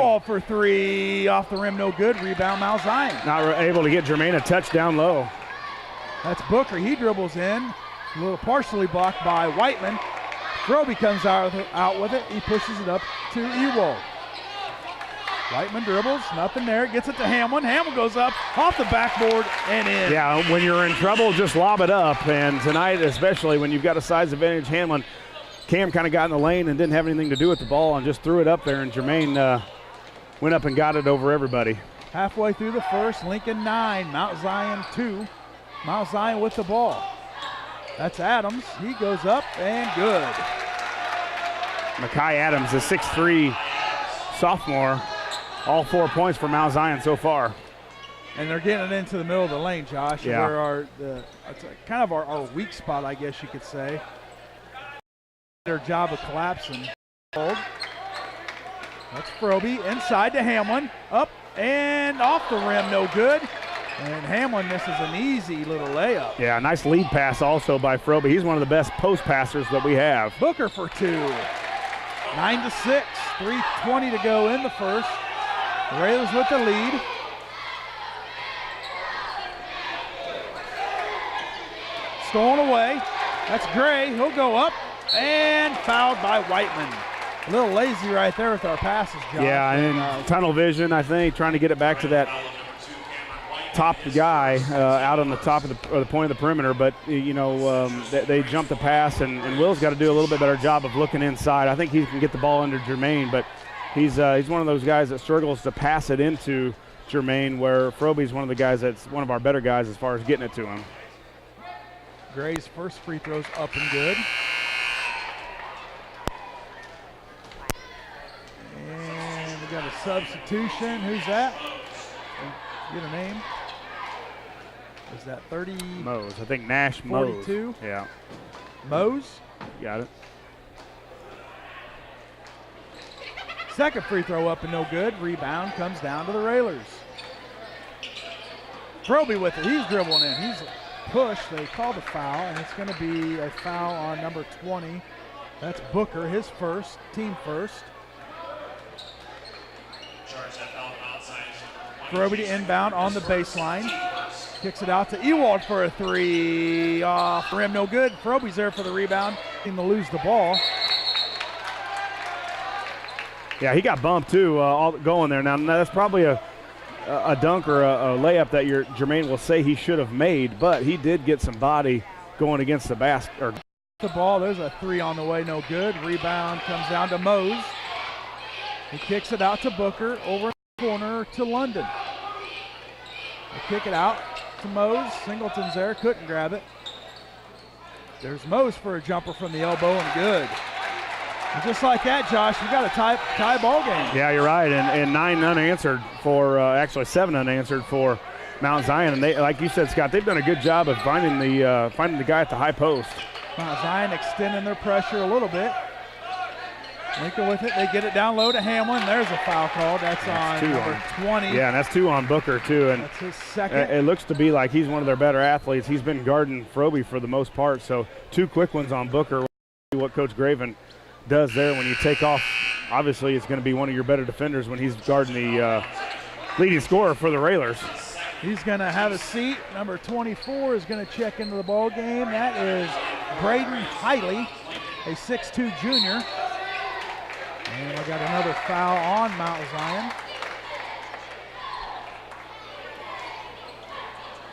Ewald for three, off the rim, no good. Rebound, Mount Zion. Not able to get Jermaine a touch down low. That's Booker. He dribbles in, a little partially blocked by Whiteman. Froby comes out with it. He pushes it up to Ewald. Whiteman dribbles, nothing there. Gets it to Hamlin. Hamlin goes up, off the backboard, and in. Yeah, when you're in trouble, just lob it up. And tonight, especially when you've got a size advantage, Hamlin, Cam kind of got in the lane and didn't have anything to do with the ball and just threw it up there, and Jermaine went up and got it over everybody. Halfway through the first, Lincoln 9, Mount Zion 2. Mount Zion with the ball. That's Adams. He goes up and good. Makai Adams, a 6'3" sophomore. All 4 points for Mount Zion so far. And they're getting it into the middle of the lane, Josh. Yeah. Where it's kind of our weak spot, I guess you could say. Their job of collapsing. That's Froby inside to Hamlin. Up and off the rim, no good. And Hamlin misses an easy little layup. Yeah, nice lead pass also by Froby. He's one of the best post passers that we have. Booker for two. 9-6, 3:20 to go in the first. The Raiders with the lead. Stolen away. That's Gray. He'll go up and fouled by Whiteman. A little lazy right there with our passes, John. Yeah, and tunnel vision, I think, trying to get it back to that top guy out on the top of the point of the perimeter. But, you know, they jumped the pass, and Will's got to do a little bit better job of looking inside. I think he can get the ball under Jermaine, but he's one of those guys that struggles to pass it into Jermaine, where Froby's one of the guys that's one of our better guys as far as getting it to him. Gray's first free throw's up and good. And we got a substitution. Who's that? Get a name. Is that 30? Mose. I think Nash Mose. 42? Yeah. Mose? Got it. Second free throw up and no good. Rebound comes down to the Railers. Froby with it. He's dribbling in. He's pushed. They called a foul, and it's going to be a foul on number 20. That's Booker, his first, team first. Froby to inbound on the baseline. Kicks it out to Ewald for a three. Off the rim, no good. Froby's there for the rebound. Team to lose the ball. Yeah, he got bumped too, all going there. Now that's probably a dunk or a layup that Jermaine will say he should have made, but he did get some body going against the basket. The ball, there's a three on the way, no good. Rebound comes down to Mose. He kicks it out to Booker, over in the corner to London. They kick it out to Mose. Singleton's there, couldn't grab it. There's Mose for a jumper from the elbow and good. And just like that, Josh, we got a tie ball game. Yeah, you're right, and 9 unanswered for, actually 7 unanswered for Mount Zion. And they, like you said, Scott, they've done a good job of finding the guy at the high post. Mount Zion extending their pressure a little bit. Lincoln with it. They get it down low to Hamlin. There's a foul call. That's on number 20. Yeah, and that's 2 on Booker, too. And that's his second. It looks to be like he's one of their better athletes. He's been guarding Froby for the most part. So 2 quick ones on Booker. What Coach Graven does there when you take off, obviously it's going to be one of your better defenders when he's guarding the leading scorer for the Railers. He's going to have a seat. Number 24 is going to check into the ball game. That is Braden Hiley, a 6'2 junior. And we got another foul on Mount Zion.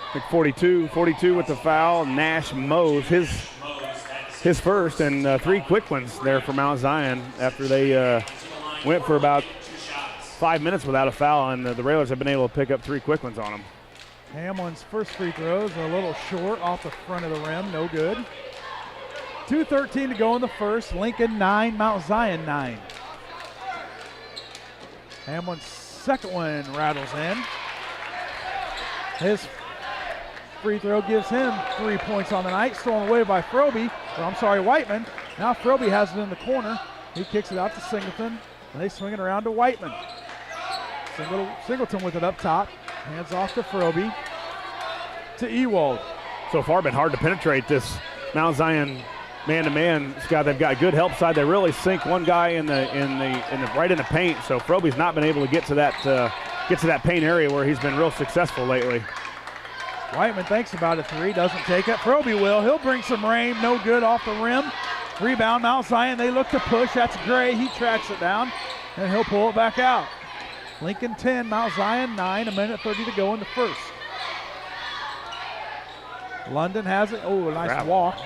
I think 42 with the foul. Nash Mose, his first, and 3 quick ones there for Mount Zion after they went for about 5 minutes without a foul, and the Railers have been able to pick up 3 quick ones on them. Hamlin's first free throws are a little short off the front of the rim, no good. 2:13 to go in the first. Lincoln 9, Mount Zion 9. Hamlin's second one rattles in. His free throw gives him 3 points on the night. Stolen away by Whiteman. Now Froby has it in the corner. He kicks it out to Singleton, and they swing it around to Whiteman. Singleton with it up top. Hands off to Froby. To Ewald. So far been hard to penetrate this Mount Zion man-to-man, Scott. They've got good help side. They really sink one guy in the right in the paint. So Froby's not been able to get to that paint area where he's been real successful lately. Whiteman thinks about a three, doesn't take it. Froby will. He'll bring some rain, no good off the rim. Rebound, Mount Zion. They look to push. That's Gray. He tracks it down, and he'll pull it back out. Lincoln 10, Mount Zion 9. 1:30 to go in the first. London has it. Oh, a nice walk.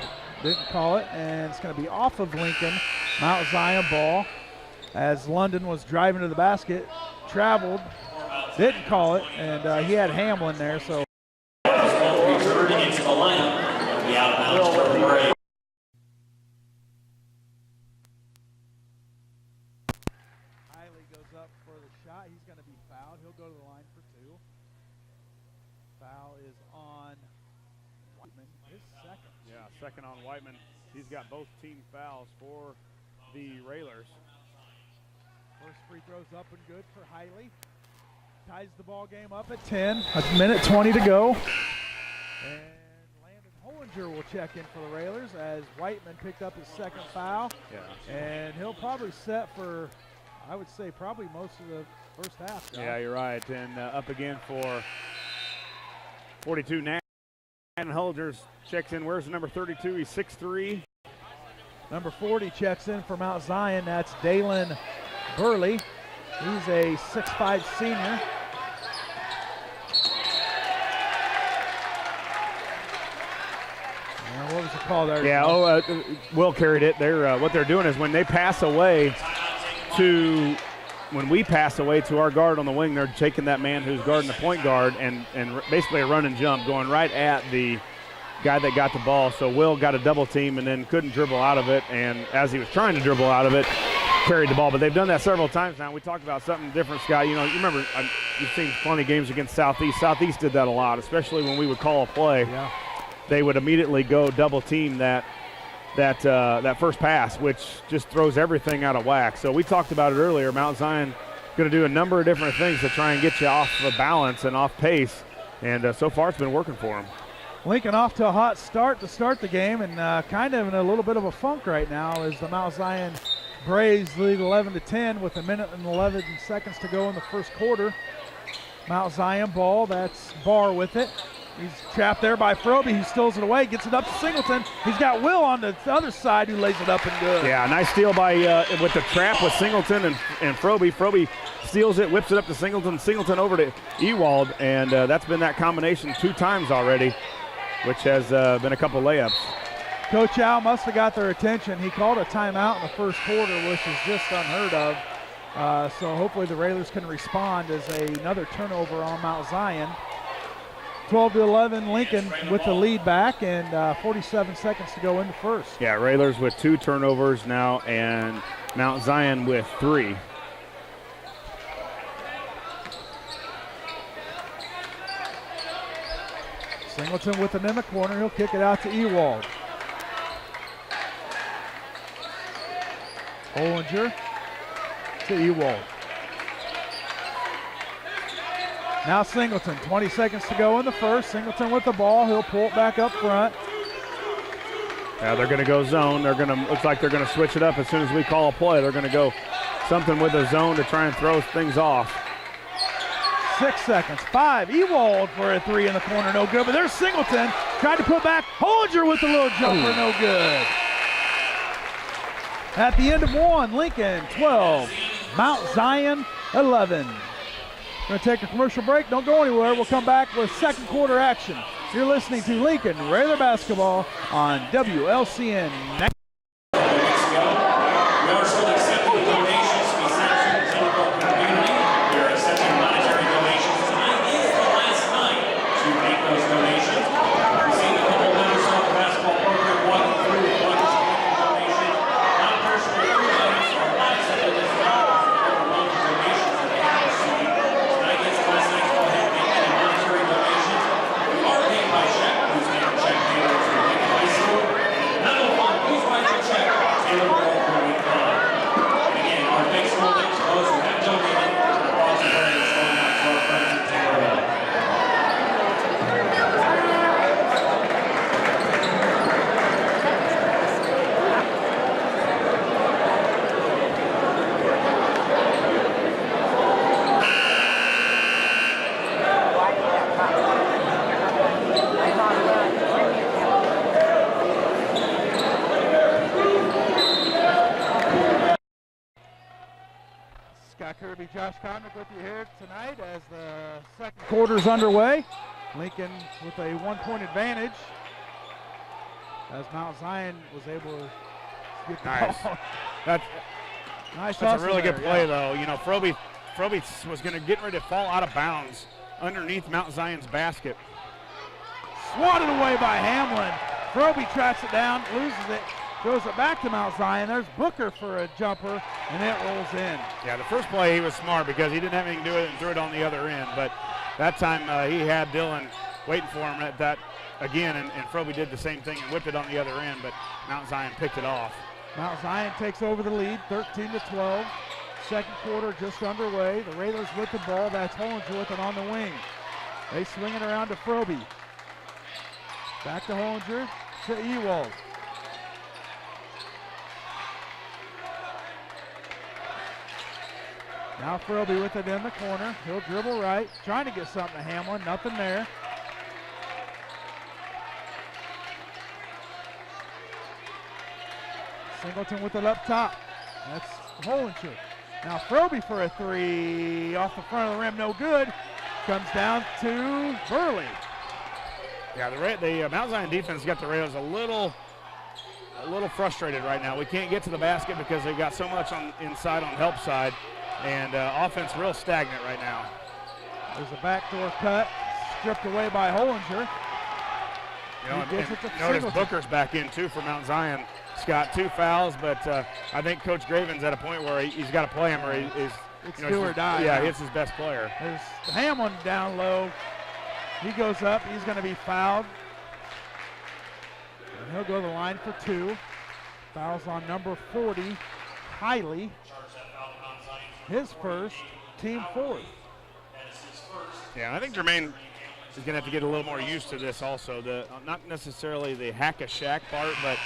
Didn't call it, and it's going to be off of Lincoln. Mount Zion ball as London was driving to the basket, traveled, didn't call it, and he had Hamlin there. So returning into the lineup, the out of bounds for the break. Hiley goes up for the shot. He's going to be fouled. He'll go to the line for two. Foul is on Whiteman, his second. Yeah, second on Whiteman. He's got both team fouls for the Railers. First free throw's up and good for Hiley. Ties the ball game up at 10. 1:20 to go. And Landon Hollinger will check in for the Railers as Whiteman picked up his second foul. Yeah. And he'll probably set for, I would say, probably most of the first half. John. Yeah, you're right. And up again for 42 now. And Hollinger checks in. Where's the number 32? He's 6'3". Number 40 checks in for Mount Zion. That's Dalen Burley. He's a 6'5" senior. What was the call there? Yeah, Will carried it. What they're doing is when we pass away to our guard on the wing, they're taking that man who's guarding the point guard and basically a run and jump going right at the guy that got the ball. So Will got a double team and then couldn't dribble out of it, and as he was trying to dribble out of it, carried the ball. But they've done that several times now. We talked about something different, Scott. You remember you've seen plenty of games against Southeast. Southeast did that a lot, especially when we would call a play. Yeah. They would immediately go double team that first pass, which just throws everything out of whack. So we talked about it earlier. Mount Zion going to do a number of different things to try and get you off of balance and off pace, and so far it's been working for them. Lincoln off to a hot start to start the game, and kind of in a little bit of a funk right now as the Mount Zion Braves lead 11-10 with 1:11 to go in the first quarter. Mount Zion ball, that's Barr with it. He's trapped there by Froby. He steals it away, gets it up to Singleton. He's got Will on the other side who lays it up and good. Yeah, nice steal by with the trap with Singleton and Froby. Froby steals it, whips it up to Singleton. Singleton over to Ewald, and that's been that combination 2 times already, which has been a couple layups. Coach Al must have got their attention. He called a timeout in the first quarter, which is just unheard of. So hopefully the Railers can respond as another turnover on Mount Zion. 12-11, Lincoln with the lead back, and 47 seconds to go in the first. Yeah, Railers with 2 turnovers now, and Mount Zion with 3. Singleton with it in the corner. He'll kick it out to Ewald. Hollinger to Ewald. Now Singleton, 20 seconds to go in the first. Singleton with the ball. He'll pull it back up front. Yeah, they're going to go zone. Looks like they're going to switch it up as soon as we call a play. They're going to go something with a zone to try and throw things off. 6 seconds. 5. Ewald for a 3 in the corner, no good. But there's Singleton trying to put back. Hollinger with a little jumper, no good. At the end of 1, Lincoln 12, Mount Zion 11. We're going to take a commercial break. Don't go anywhere. We'll come back with second quarter action. You're listening to Lincoln Raider Basketball on WLCN. Derby, Josh Connick with you here tonight as the second quarter's underway. Lincoln with a 1-point advantage as Mount Zion was able to get the ball. That's a really good play, though. You know, Froby was going to get ready to fall out of bounds underneath Mount Zion's basket. Swatted away by Hamlin. Froby tracks it down, loses it, goes it back to Mount Zion. There's Booker for a jumper, and it rolls in. Yeah, the first play he was smart because he didn't have anything to do with it and threw it on the other end. But that time he had Dillon waiting for him at that again, and Froby did the same thing and whipped it on the other end, but Mount Zion picked it off. Mount Zion takes over the lead, 13-12. Second quarter just underway. The Raiders with the ball. That's Hollinger with it on the wing. They swing it around to Froby. Back to Hollinger to Ewald. Now Froby with it in the corner. He'll dribble right, trying to get something to Hamlin. Nothing there. Singleton with it up top. That's Hollinger. Now Froby for a three off the front of the rim, no good. Comes down to Burley. Yeah, the Mount Zion defense got the Raiders a little frustrated right now. We can't get to the basket because they've got so much inside on help side, and offense real stagnant right now. There's a backdoor cut, stripped away by Hollinger. You know, notice Booker's back in too for Mount Zion. Scott, 2 fouls, but I think Coach Graven's at a point where he's got to play him, or it's do or die. Yeah, he's his best player. There's Hamlin down low. He goes up. He's going to be fouled. And he'll go to the line for 2. Fouls on number 40, Hiley. His first, team 4th. Yeah, I think Jermaine is going to have to get a little more used to this also. Not necessarily the hack-a-shack part, but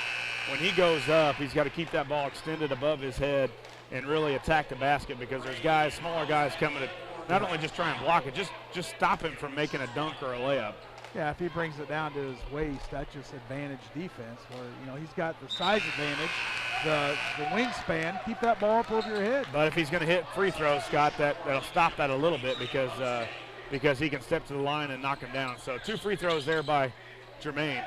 when he goes up, he's got to keep that ball extended above his head and really attack the basket, because there's smaller guys coming to not only just try and block it, just stop him from making a dunk or a layup. Yeah, if he brings it down to his waist, that's just advantage defense. Where he's got the size advantage, the wingspan. Keep that ball up over your head. But if he's going to hit free throws, Scott, that'll stop that a little bit because he can step to the line and knock him down. So 2 free throws there by Jermaine.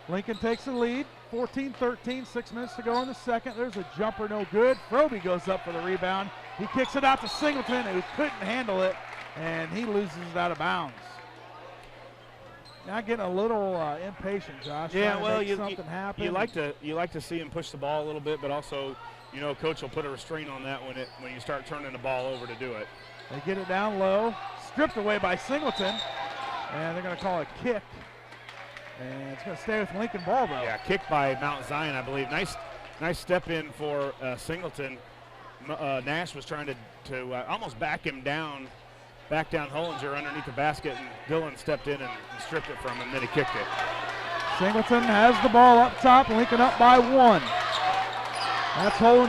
Lincoln takes the lead, 14-13, 6 minutes to go in the second. There's a jumper, no good. Froby goes up for the rebound. He kicks it out to Singleton, who couldn't handle it, and he loses it out of bounds. Now getting a little impatient, Josh. Yeah, well, something happen. You like to see him push the ball a little bit, but also, Coach will put a restraint on that when you start turning the ball over to do it. They get it down low, stripped away by Singleton, and they're going to call a kick. And it's going to stay with Lincoln ball, though. Yeah, kick by Mount Zion, I believe. Nice step in for Singleton. Nash was trying to almost back down Hollinger underneath the basket, and Dillon stepped in and stripped it from him, and then he kicked it. Singleton has the ball up top, Lincoln up by 1. That's Hollinger.